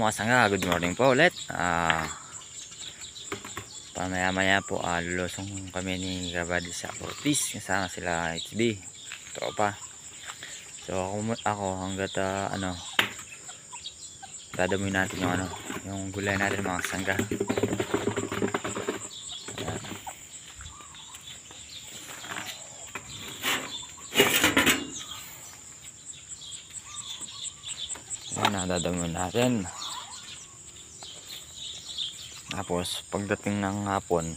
mga sangga, good morning po ulit. Pamaya-maya po lulusong kami ni Kabady sa Ortiz. Kasama sila HB, tropa. So ako hanggat dadamuin natin yung gulay natin mga sangga. Ayan, dadamuin natin. Tapos pagdating ng hapon,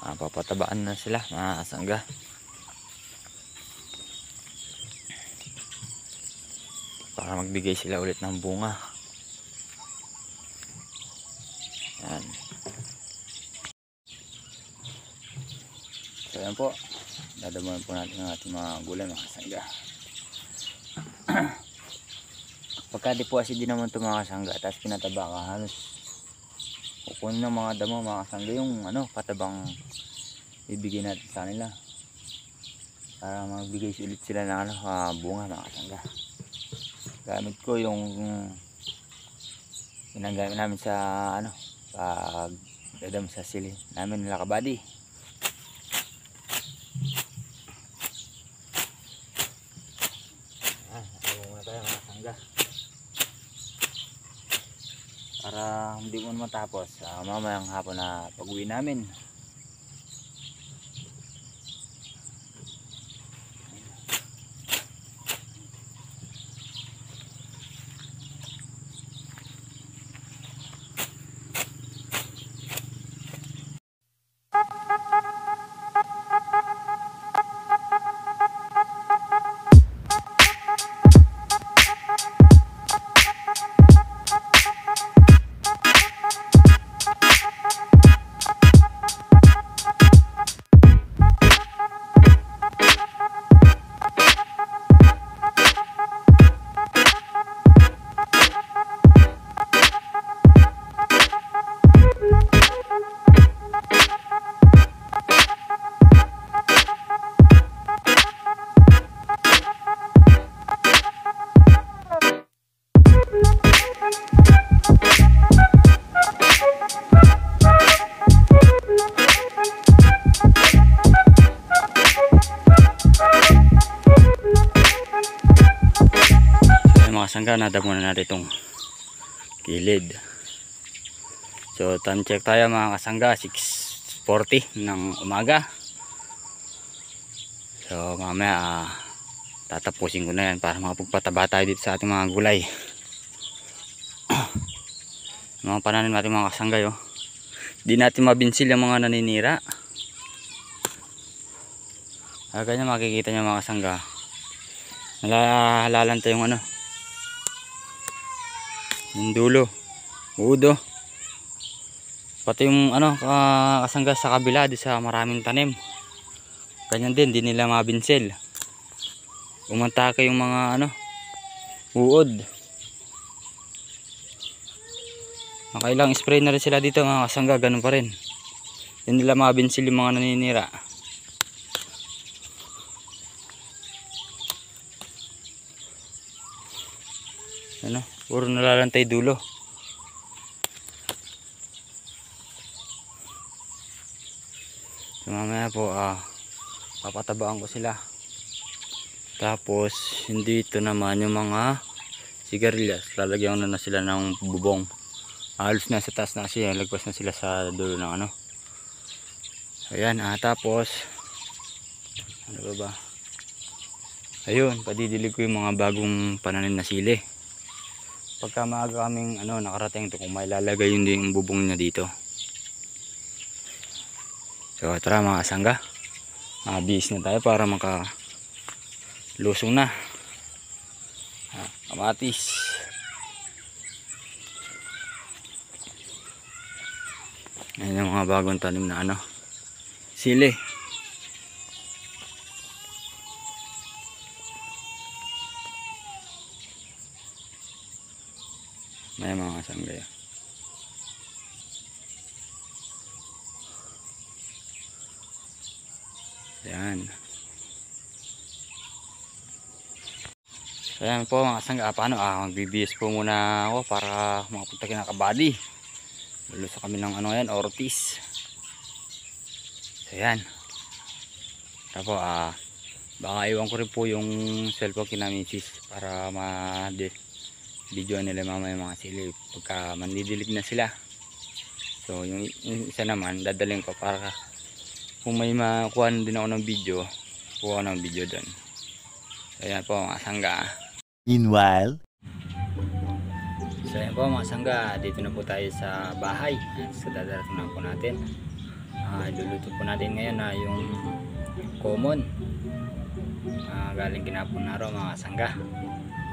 papatabaan na sila mga sangga. Para magbigay sila ulit ng bunga. Ayan. So yan po, dadamuin po natin ang ating mga gulay mga sangga. Pagka di po kasi din naman ito mga sangga, tapos pinataba ka, halos kukunin ng mga damo mga sangga yung patabang bibigay natin sa kanila para magbigay ulit sila ng bunga mga sangga. Gamit ko yung ginagamit namin sa pag dadam sa sili namin nila Kabady. Muna tayo mga sangga para hindi mo matapos mamayang hapon na pag-uwi namin. Mga sangga, nadamo na natin itong kilid. So time check tayo mga kasangga, 6:40 ng umaga. So mamaya tatapusin ko na yan para makapagpataba tayo dito sa ating mga gulay. Mga pananim natin mga kasangga, di natin mabinsil yung mga naninira. Ganyan makikita nyo mga kasangga, nalahalanta yung yung dulo, udo, pati yung kasangga sa kabila di sa maraming tanim. Ganyan din, di nila mabinsil. Umantake yung mga uod. Nakailang spray na rin sila dito mga kasangga, ganun pa rin. Di nila mabinsil yung mga naninira. Puro nalalantay dulo. So mamaya po papatabaan ko sila. Tapos hindi ito naman yung mga sigarilyas, lalagyan na sila ng bubong. Halos na sa taas na siya, lagpas na sila sa dulo ng ayan, tapos ano ba? Ayun, padidilig ko yung mga bagong pananim na sili. Pagka maaga kaming nakarating ito, kung may lalagay yun din yung bubong niya dito. So tara mga kasangga, bihis na tayo para makalusong na. Kamatis, ayan yung mga bagong tanim na sili. May mga kasangga. Ayan. So ayan po mga sangga, paano magbibihis po muna ako para makapunta kinakabady. Lulusok kami ng ano yan, Ortiz. So ayan. Tapos baka iwan ko rin po yung cellphone kina misis para video nila mamaya mga sili pagka mandidilig na sila. So yung isa naman dadaling ko para kung may makuha din ako ng video, kuha ng video doon. So ayan po mga sangga. Meanwhile, so ayan po mga sangga, dito na po tayo sa bahay. So dadarating na po natin. Iluluto po natin ngayon na yung common. Galing kinapon na raw mga sangga.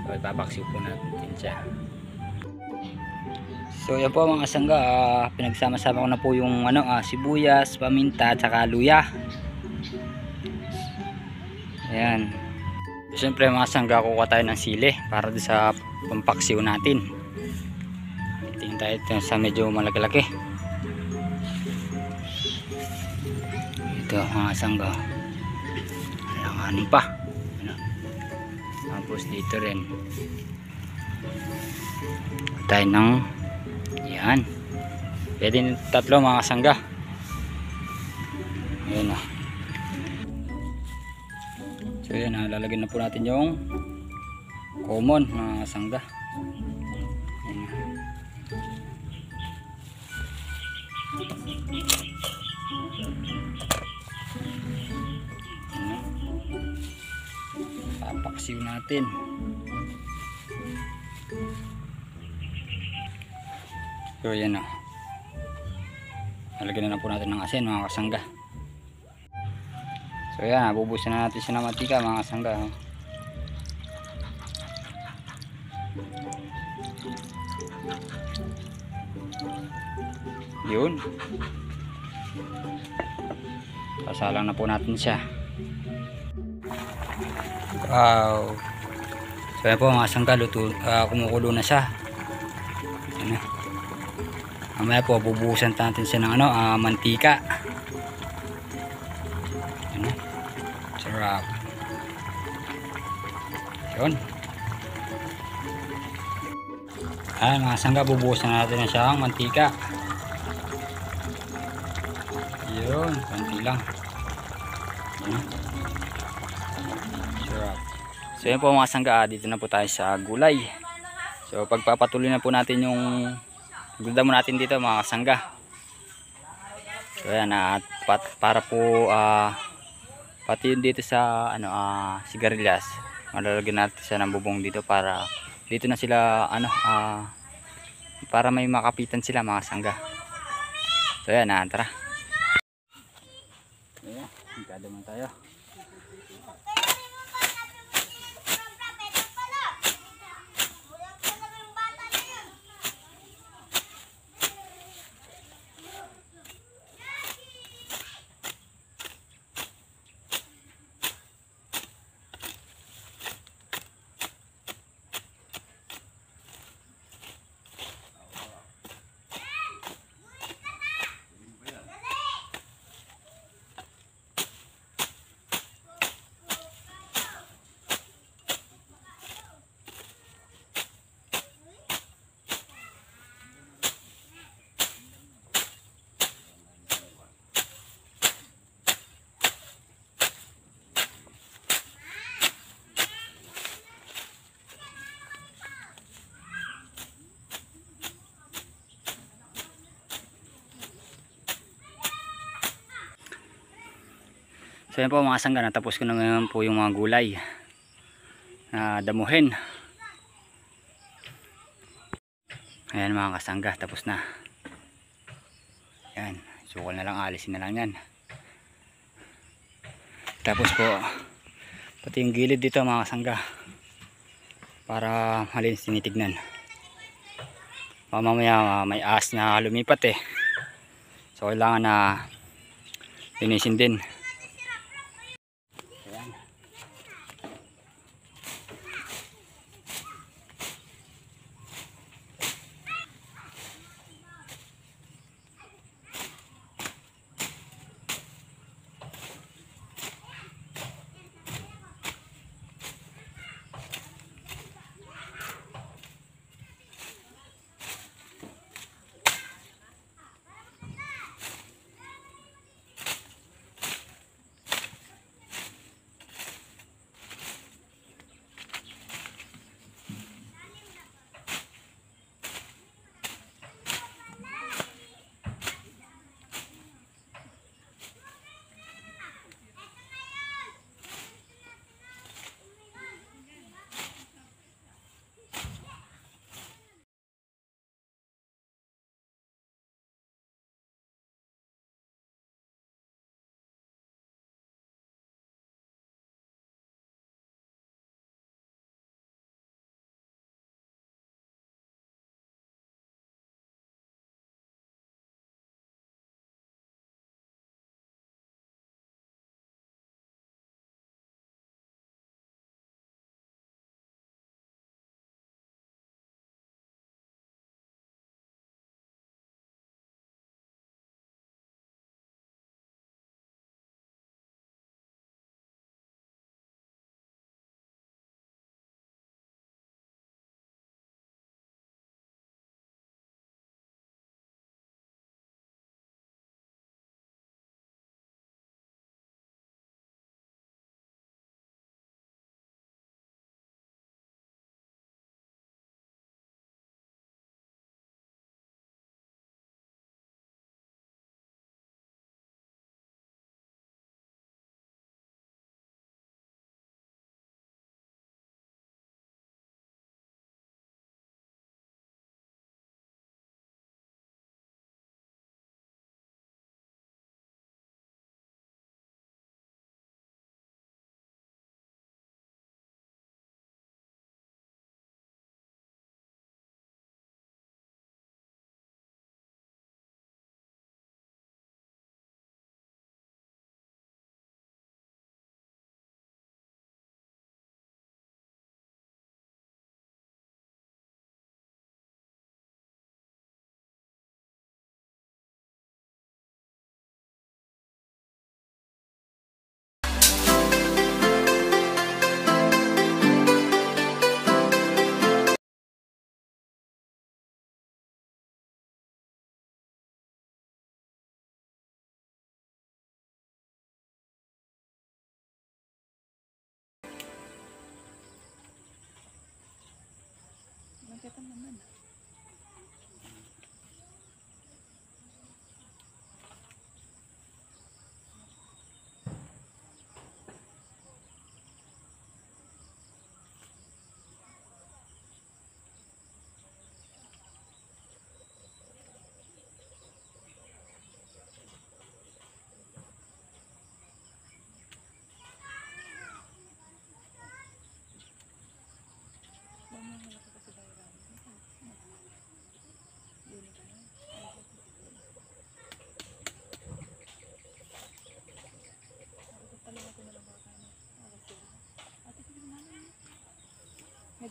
So ipapaksiw po natin siya. So yan po mga sangga, pinagsama-sama ko na po yung sibuyas, paminta at saka luya. Ayan. Siyempre mga sangga, kukuha tayo ng sili para sa pampaksiw natin. Tingin tayo ito sa medyo malaki-laki. Ito mga sangga, alanganin pa. Tapos dito rin tayo ng yan, pwede tatlo mga sangga. Ayan so yan lalagyan na po natin yung common mga sangga. Ayan. Papaksiw natin. So yan nalagyan na po natin ng asin mga kasangga. So yan, bubusan na natin siya ng mantika mga kasangga. Yun, sasalang na po natin siya. Wow. So yan po mga kasangga, kumukulo na siya. Ano? Mamaya po bubuhusan natin siya ng mantika. Ano? Sarap. Yun. Mga sangga, bubuhusan natin na siya ang mantika. Yun, konti lang. Ano? Sarap. So yun po mga sangga, dito na po tayo sa gulay. So pagpapatuloy na po natin yung gulda mo natin dito mga kasangga. So ayan, at para po pati yun dito sa sigarilyas, malalagyan natin siya ng bubong dito para dito na sila para may makapitan sila mga kasangga. So ayan, tara. Ayan, magkado man tayo. So yan po mga sangga, natapos ko na ngayon po yung mga gulay na damuhin. Ayan mga kasangga, tapos na. Yan, sukol na lang, alisin na lang yan. Tapos po pati yung gilid dito mga kasangga, para malinis tinitignan. Mamaya may ahas na lumipat so kailangan na linisin din.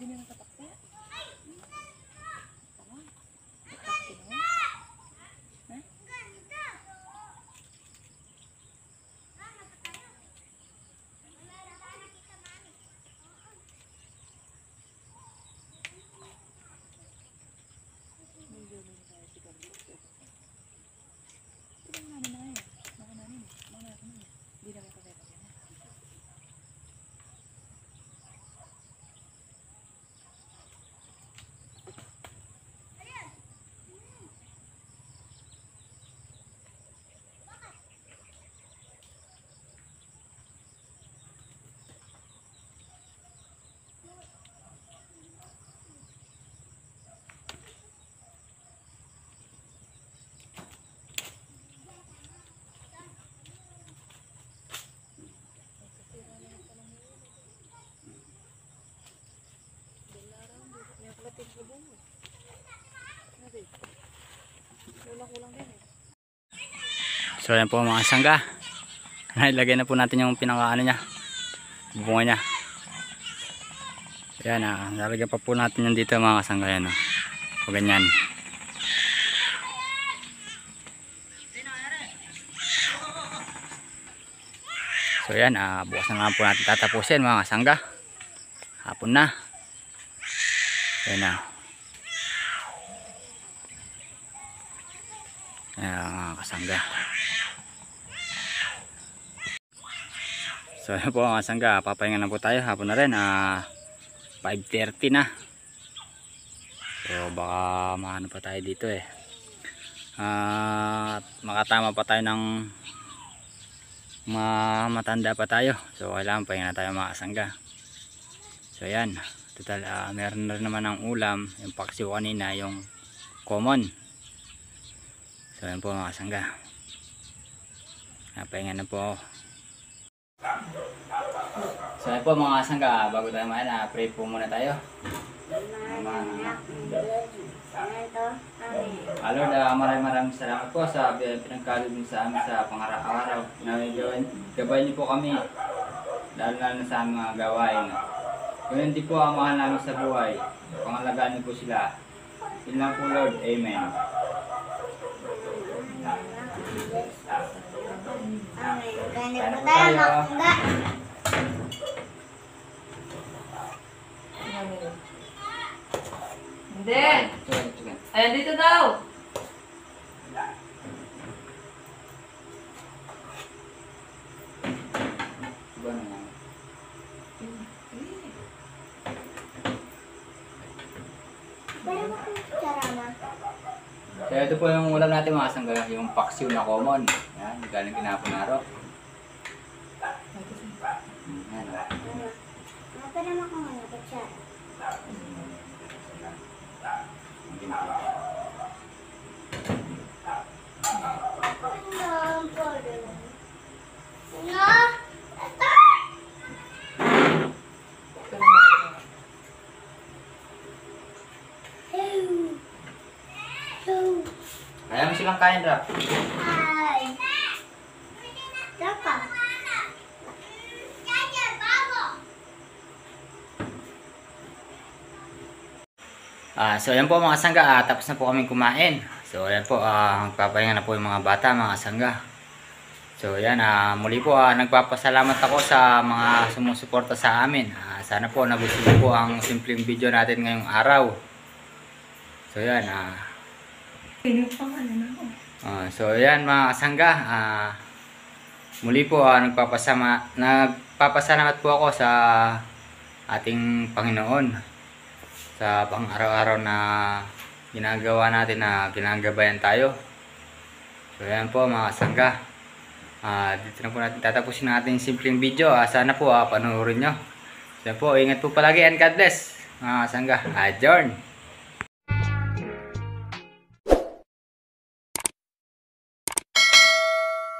Pwede na nakatakta. So ayan po mga sangga. Ilagay na po natin yung pinakaano niya, bunga niya. Ayan, nalagyan pa po natin yung dito mga sangga. Ayan, o ganyan. So ayan, bukas na lang po natin tatapusin mga sangga. Hapon na. Ayan na. Ayan mga kasangga. So ayan po mga sangga, papahinga na po tayo. Hapon na rin, 5:30 na. So baka maano pa tayo dito makatama pa tayo ng matanda pa tayo. So kailangan pahinga na tayo mga kasangga. So ayan, total meron na rin naman ng ulam. Yung paksiw kanina, yung common. So ayan po mga kasangga, pahinga na po. So ayan po mga kasangga, bago tayo pray po muna tayo. Lord, maraming salamat po sa pinagkaloob niyo sa amin sa pang-araw-araw. Gabay niyo po kami, lalo na sa aming mga gawain. Kung hindi po ang mahal namin sa buhay, pangalagaan niyo po sila. Yun lang po Lord, Amen. Kaya po tayo. Hindi. Ayan dito daw. So ito po yung ulam natin mga kasangga, yung paksiw na common. Yan, galing kinapon na araw. Kaya mo silang kain, Rap. So ayan po mga sangga, tapos na po kami kumain. So ayan po, magpapahinga na po yung mga bata, mga sangga. So ayan, muli po nagpapasalamat ako sa mga sumusuporta sa amin. Sana po nagustuhan po ang simpleng video natin ngayong araw. So ayan, so ayan mga sangga, muli po nagpapasalamat po ako sa ating Panginoon sa pang-araw-araw na ginagawa natin, na ginagabayan tayo. So ayan po mga sangga, dito na po natin tatapusin ang ating simpleng video. Sana po panoorin nyo. So po, ingat po palagi and God bless mga sangga. Adjourn.